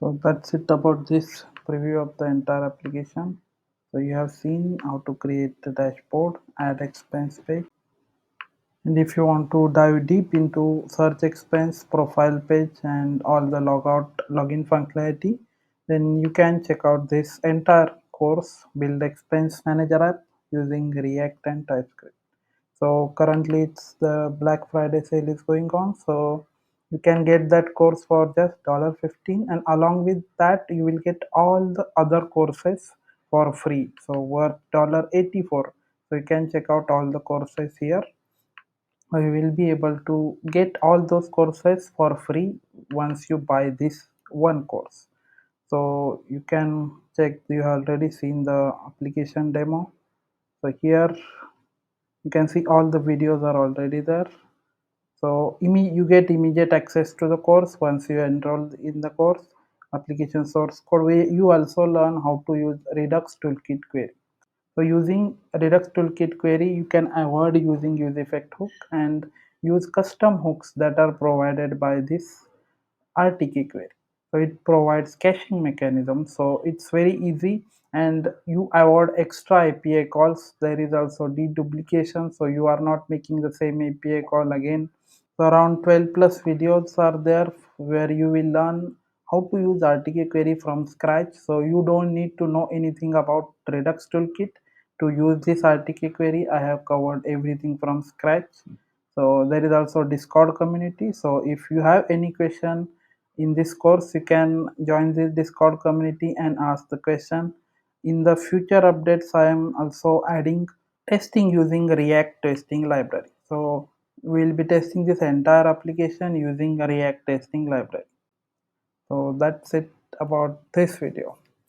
So that's it about this preview of the entire application. So you have seen how to create the dashboard, add expense page, and if you want to dive deep into search expense profile page and all the logout login functionality, then you can check out this entire course, Build Expense Manager app using React and TypeScript. So currently it's the Black Friday sale is going on, so you can get that course for just $15, and along with that you will get all the other courses for free, so worth $84. So you can check out all the courses here. You will be able to get all those courses for free once you buy this one course. So you can check, you have already seen the application demo. So here you can see all the videos are already there. So you get immediate access to the course once you enroll in the course. Application source code, you also learn how to use Redux Toolkit Query. So using Redux Toolkit Query, you can avoid using useEffect hook and use custom hooks that are provided by this RTK Query. So it provides caching mechanism, so it's very easy, and you avoid extra API calls. There is also deduplication, so you are not making the same API call again. So around 12 plus videos are there where you will learn how to use RTK query from scratch. So you don't need to know anything about Redux Toolkit to use this RTK query. I have covered everything from scratch. So there is also Discord community. So if you have any question in this course, you can join this Discord community and ask the question. In the future updates, I am also adding testing using React testing library. So we'll be testing this entire application using a React testing library. So that's it about this video.